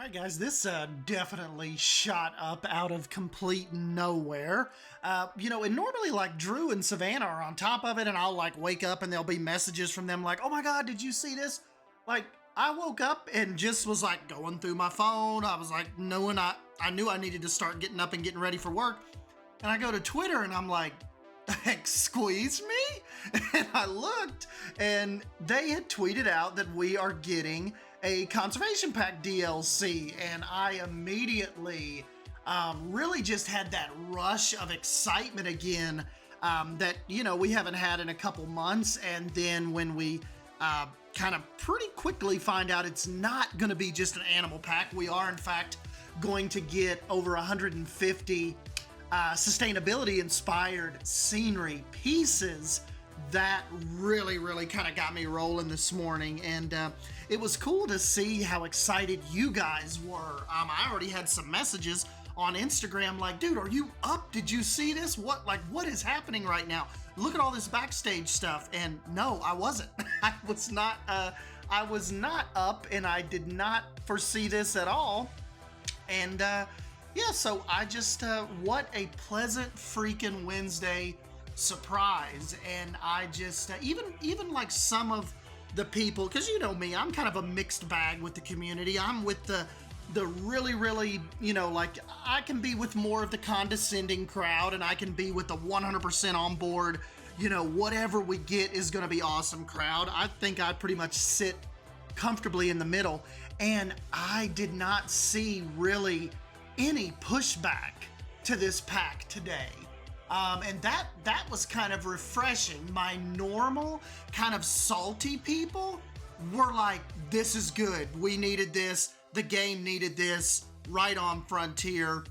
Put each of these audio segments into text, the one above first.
All right, guys, this definitely shot up out of complete nowhere. And normally, like, Drew and Savannah are on top of it, and I'll, like, wake up and there'll be messages from them like, oh my God, did you see this? Like, I woke up and just was, like, going through my phone. I was, like, knowing I knew I needed to start getting up and getting ready for work. And I go to Twitter, and I'm like, excuse me? And I looked, and they had tweeted out that we are getting a Conservation Pack DLC, and I immediately really just had that rush of excitement again that, we haven't had in a couple months. And then when we kind of pretty quickly find out it's not going to be just an animal pack, we are in fact going to get over 150 sustainability-inspired scenery pieces. That really kind of got me rolling this morning, and it was cool to see how excited you guys were. I already had some messages on Instagram like, dude, are you up? Did you see this? What is happening right now? Look at all this backstage stuff. And no, I wasn't. I was not up, and I did not foresee this at all. And so I just what a pleasant freaking Wednesday surprise. And I just even like some of the people, because you know me, I'm kind of a mixed bag with the community. I'm with the really like, I can be with more of the condescending crowd, and I can be with the 100% on board, whatever we get is gonna be awesome crowd. I think I pretty much sit comfortably in the middle, and I did not see really any pushback to this pack today. And that was kind of refreshing. My normal kind of salty people were like, this is good. We needed this. The game needed this. Right on Frontier.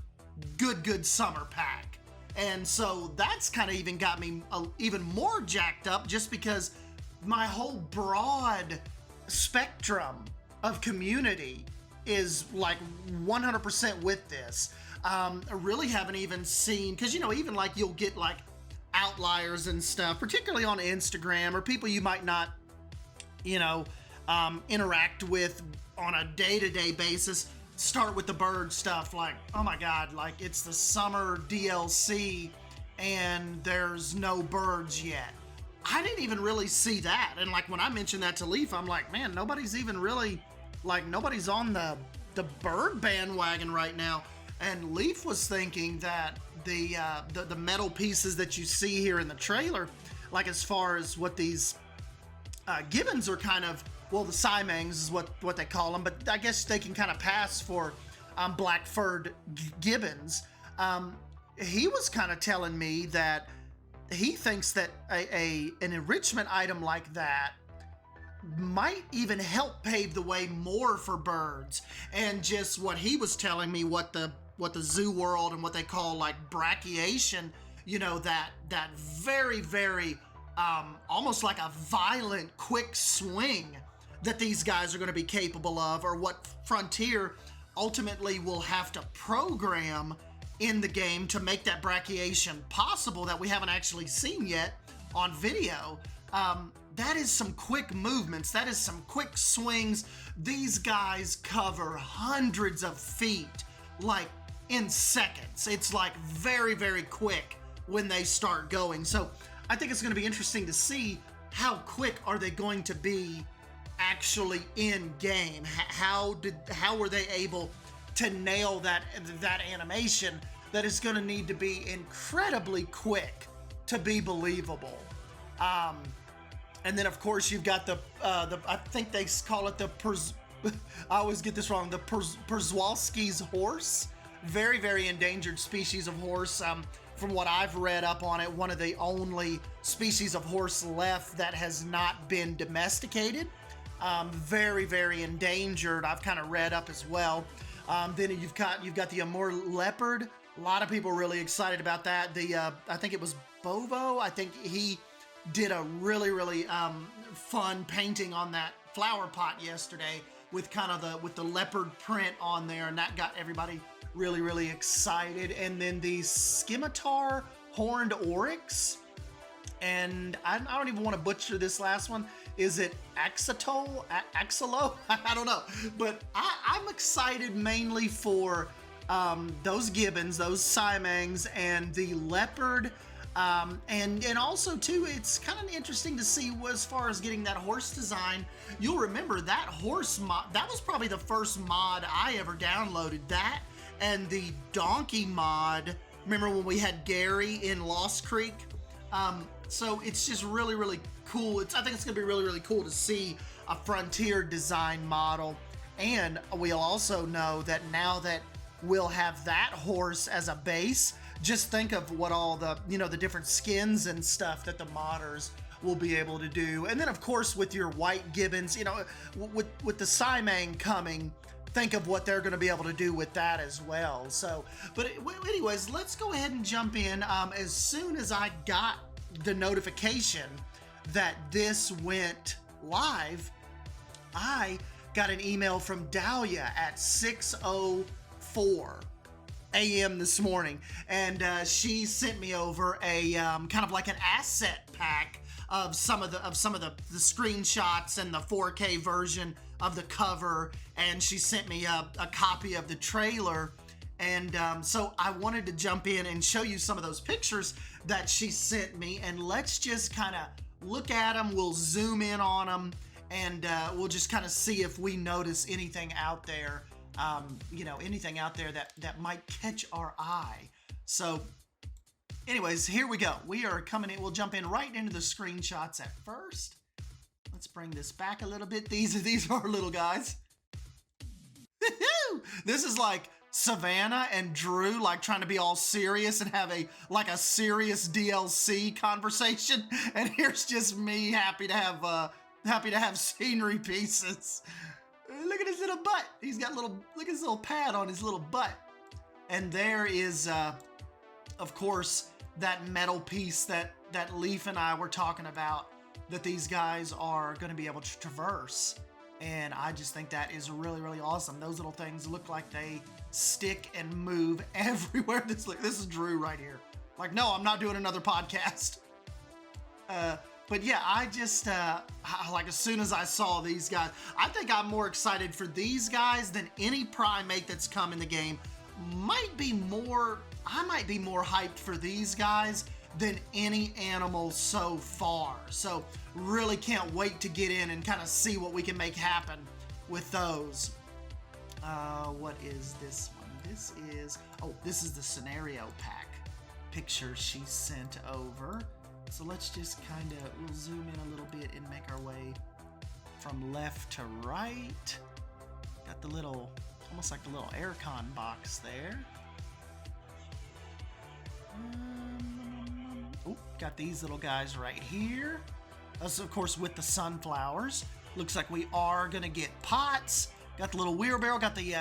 Good summer pack. And so that's kind of even got me even more jacked up, just because my whole broad spectrum of community is like 100% with this. I really haven't even seen, because even like you'll get like outliers and stuff, particularly on Instagram, or people you might not interact with on a day-to-day basis, start with the bird stuff like, oh my God, like it's the summer DLC and there's no birds yet. I didn't even really see that. And like when I mentioned that to Leaf, I'm like, man, nobody's even really, like, nobody's on the bird bandwagon right now. And Leaf was thinking that the metal pieces that you see here in the trailer, like as far as what these gibbons are kind of, well, the Siamangs is what they call them, but I guess they can kind of pass for black-furred gibbons. He was kind of telling me that he thinks that an enrichment item like that might even help pave the way more for birds. And just what he was telling me, what the zoo world and what they call like brachiation, that very almost like a violent quick swing that these guys are going to be capable of, or what Frontier ultimately will have to program in the game to make that brachiation possible, that we haven't actually seen yet on video. That is some quick movements. That is some quick swings. These guys cover hundreds of feet, like in seconds. It's like very quick when they start going. So I think it's going to be interesting to see how quick are they going to be actually in game. How were they able to nail that animation that is going to need to be incredibly quick to be believable. And then of course you've got the I think they call it I always get this wrong, the Przewalski's horse. Very endangered species of horse. From what I've read up on it, one of the only species of horse left that has not been domesticated. Very endangered. I've kind of read up as well. Then you've got the Amur Leopard. A lot of people are really excited about that. I think it was Bovo. I think he did a really fun painting on that flower pot yesterday with kind of with the leopard print on there, and that got everybody really excited. And then the Scimitar-Horned Oryx, and I don't even want to butcher this last one. Is it Axolotl? Axolotl? I don't know. But I'm excited mainly for those gibbons, those Siamangs, and the leopard. And also too, it's kind of interesting to see as far as getting that horse design. You'll remember that horse mod, that was probably the first mod I ever downloaded. That and the donkey mod. Remember when we had Gary in Lost Creek? So it's just really, really cool. I think it's gonna be really, really cool to see a Frontier design model. And we'll also know that now that we'll have that horse as a base, just think of what all the, the different skins and stuff that the modders will be able to do. And then of course with your white gibbons, with the Siamang coming, think of what they're going to be able to do with that as well. So, but anyways, let's go ahead and jump in. As soon as I got the notification that this went live, I got an email from Dahlia at 6:04 a.m. this morning, and she sent me over a kind of like an asset pack of some of the screenshots and the 4K version of the cover, and she sent me a copy of the trailer. And so I wanted to jump in and show you some of those pictures that she sent me, and let's just kind of look at them. We'll zoom in on them, and we'll just kind of see if we notice anything out there, anything out there that might catch our eye. So anyways, here we go. We are coming in. We'll jump in right into the screenshots at first. Let's bring this back a little bit. These are little guys. This is like Savannah and Drew like trying to be all serious and have a serious DLC conversation, and here's just me happy to have scenery pieces. Look at his little butt. He's got look at his little pad on his little butt. And there is of course that metal piece that Leaf and I were talking about, that these guys are going to be able to traverse. And I just think that is really, really awesome. Those little things look like they stick and move everywhere. This is Drew right here. Like, no, I'm not doing another podcast. But yeah, I just, like as soon as I saw these guys, I think I'm more excited for these guys than any primate that's come in the game. I might be more hyped for these guys than any animal so far. So really can't wait to get in and kind of see what we can make happen with those. What is this one? This is the scenario pack picture she sent over. So let's just we'll zoom in a little bit and make our way from left to right. Got the little, almost like the little aircon box there. Got these little guys right here. That's of course with the sunflowers. Looks like we are gonna get pots. Got the little wheelbarrow. Got the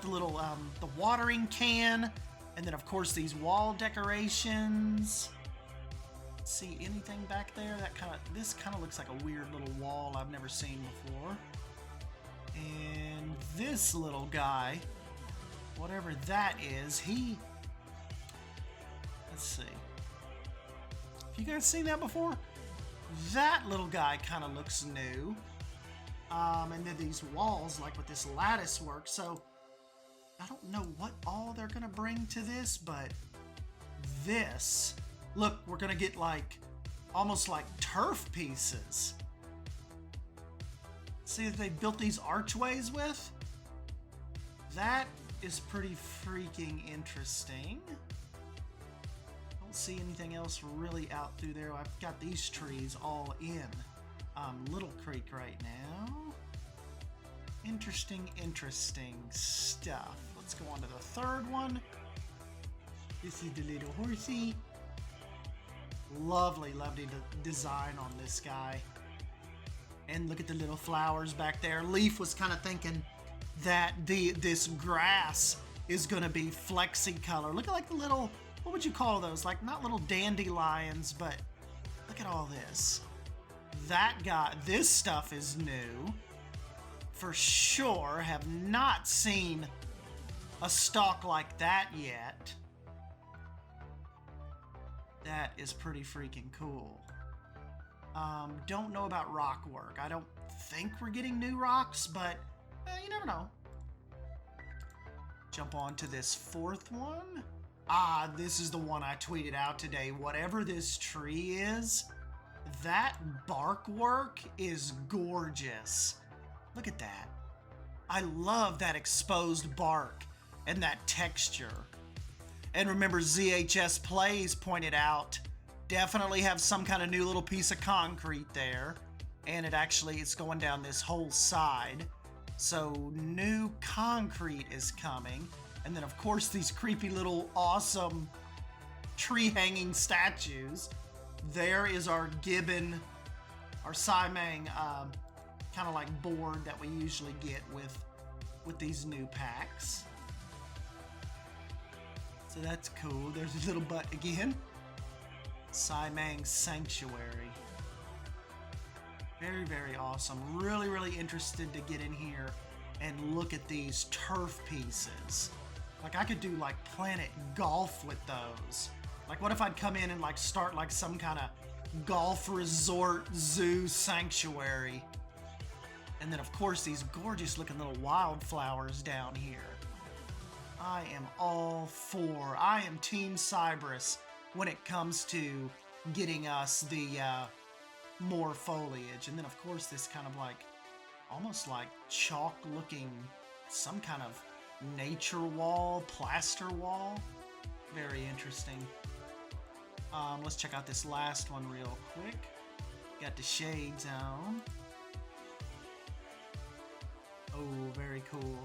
little the watering can, and then of course these wall decorations. See anything back there? This kind of looks like a weird little wall I've never seen before. And this little guy, whatever that is, let's see. You guys seen that before? That little guy kind of looks new. And then these walls, like with this lattice work. So I don't know what all they're gonna bring to this, but this, look, we're gonna get almost like turf pieces. See that they built these archways with? That is pretty freaking interesting. See anything else really out through there. I've got these trees all in Little Creek right now. Interesting stuff. Let's go on to the third one. This is the little horsey. Lovely design on this guy. And look at the little flowers back there. Leaf was kind of thinking that this grass is going to be flexi color. Look at like the little, what would you call those? Like not little dandelions, but look at all this. This stuff is new. For sure, have not seen a stalk like that yet. That is pretty freaking cool. Don't know about rock work. I don't think we're getting new rocks, but you never know. Jump on to this fourth one. Ah, this is the one I tweeted out today. Whatever this tree is, that bark work is gorgeous. Look at that. I love that exposed bark and that texture. And remember, ZHS Plays pointed out, definitely have some kind of new little piece of concrete there. And it's going down this whole side. So new concrete is coming. And then of course these creepy little awesome tree hanging statues. There is our gibbon, our Siamang kind of like board that we usually get with these new packs. So that's cool. There's a little butt again. Siamang Sanctuary. Very, very awesome. Really, really interested to get in here and look at these turf pieces. Like I could do like Planet Golf with those. Like what if I'd come in and like start like some kind of golf resort zoo sanctuary. And then of course these gorgeous looking little wildflowers down here. I am all for. I am Team Cybrus when it comes to getting us the more foliage. And then of course this kind of like almost like chalk looking some kind of nature wall, plaster wall. Very interesting. Let's check out this last one real quick. Got the shades on. Oh, very cool.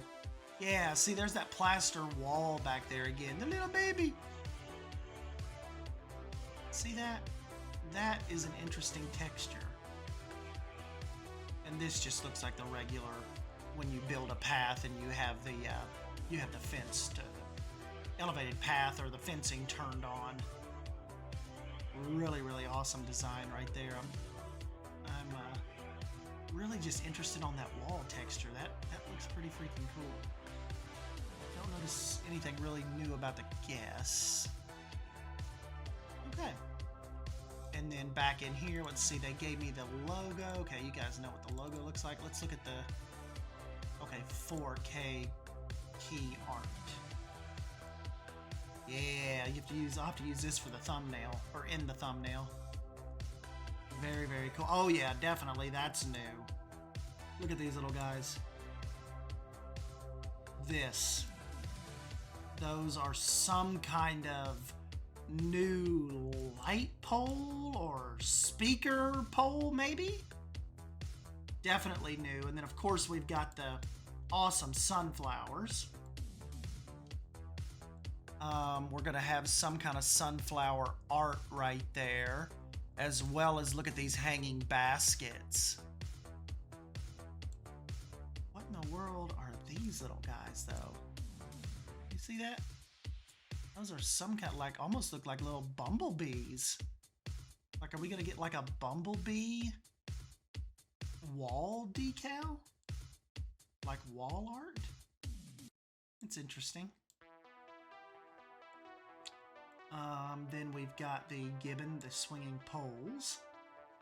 Yeah, see, there's that plaster wall back there again. The little baby. See that? That is an interesting texture. And this just looks like the regular when you build a path and you have the fenced elevated path or the fencing turned on. Really, really awesome design right there. I'm really just interested on that wall texture. That looks pretty freaking cool. Don't notice anything really new about the guess. Okay. And then back in here, let's see, they gave me the logo. Okay, you guys know what the logo looks like. Let's look at the, okay, 4K key art. Yeah, I'll have to use this for the thumbnail, or in the thumbnail. Very, very cool. Oh yeah, definitely, that's new. Look at these little guys. Those are some kind of new light pole or speaker pole, maybe? Definitely new. And then of course we've got the awesome sunflowers. We're gonna have some kind of sunflower art right there, as well as look at these hanging baskets. What in the world are these little guys though? You see that? Those are some kind of like, almost look like little bumblebees. Like, are we gonna get like a bumblebee wall decal? Like wall art? It's interesting. Then we've got the gibbon, the swinging poles.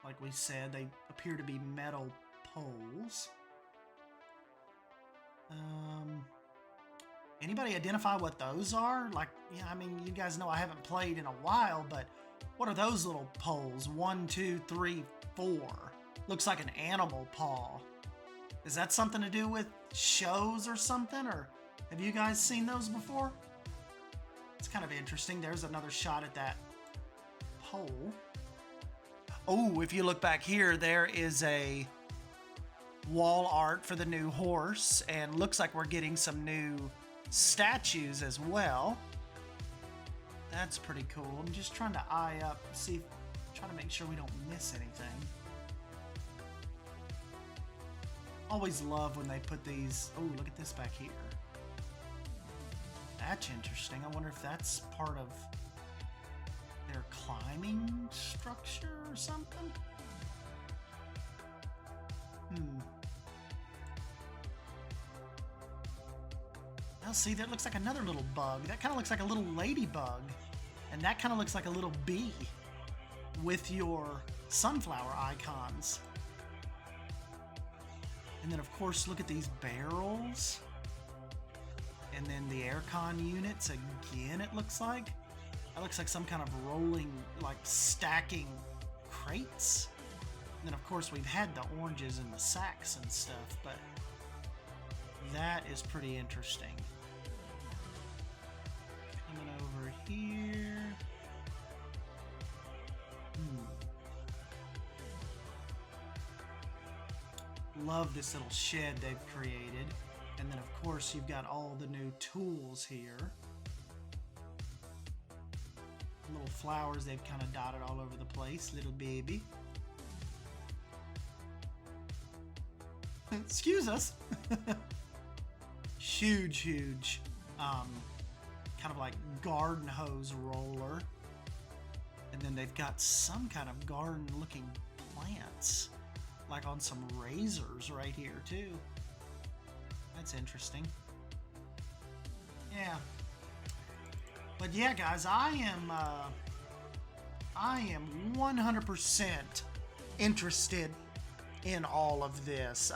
Like we said, they appear to be metal poles. Anybody identify what those are? Like, yeah, I mean, you guys know I haven't played in a while, but what are those little poles? 1, 2, 3, 4. Looks like an animal paw. Is that something to do with shows or something? Or have you guys seen those before? It's kind of interesting. There's another shot at that pole. Oh, if you look back here, there is a wall art for the new horse, and looks like we're getting some new statues as well. That's pretty cool. I'm just trying to eye up, try to make sure we don't miss anything. Always love when they put these. Oh, look at this back here. That's interesting. I wonder if that's part of their climbing structure or something. Now see, that looks like another little bug. That kind of looks like a little ladybug. And that kind of looks like a little bee. with your sunflower icons. And then, of course, look at these barrels. And then the aircon units again, it looks like. That looks like some kind of rolling, like stacking crates. And then, of course, we've had the oranges and the sacks and stuff, but that is pretty interesting. Coming over here. Love this little shed they've created. And then, of course, you've got all the new tools here. Little flowers they've kind of dotted all over the place. Little baby. Excuse us. huge kind of like garden hose roller. And then they've got some kind of garden looking plants, like on some razors right here too. That's interesting. Yeah. But yeah, guys, I am 100% interested in all of this.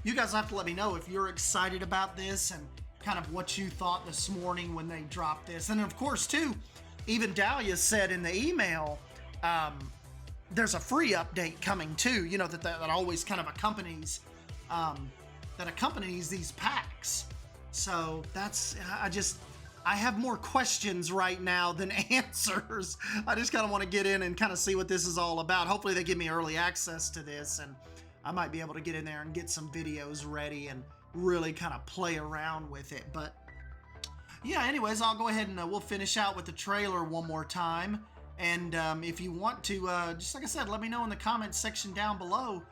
You guys have to let me know if you're excited about this and kind of what you thought this morning when they dropped this. And of course, too, even Dahlia said in the email, there's a free update coming too. You know, that always kind of accompanies these packs. So that's, I have more questions right now than answers. I just kind of want to get in and kind of see what this is all about. Hopefully they give me early access to this, and I might be able to get in there and get some videos ready and really kind of play around with it. But yeah, anyways, I'll go ahead and we'll finish out with the trailer one more time. And if you want to, just like I said, let me know in the comments section down below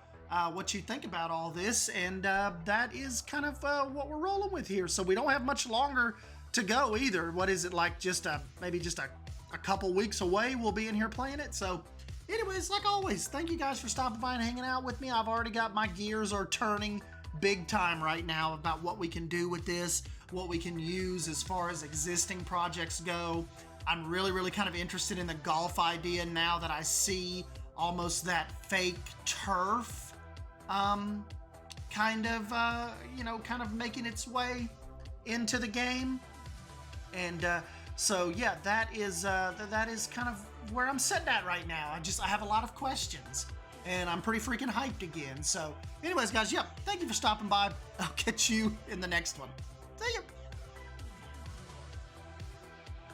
what you think about all this. And that is kind of what we're rolling with here. So we don't have much longer to go either. What is it, like just maybe just a couple weeks away we'll be in here playing it. So anyways, like always, thank you guys for stopping by and hanging out with me. I've already got my gears are turning big time right now about what we can do with this, what we can use as far as existing projects go. I'm really kind of interested in the golf idea now that I see almost that fake turf kind of making its way into the game. And so yeah, that is kind of where I'm sitting at right now. I have a lot of questions, and I'm pretty freaking hyped again. So anyways, guys, yeah, thank you for stopping by. I'll catch you in the next one. See ya.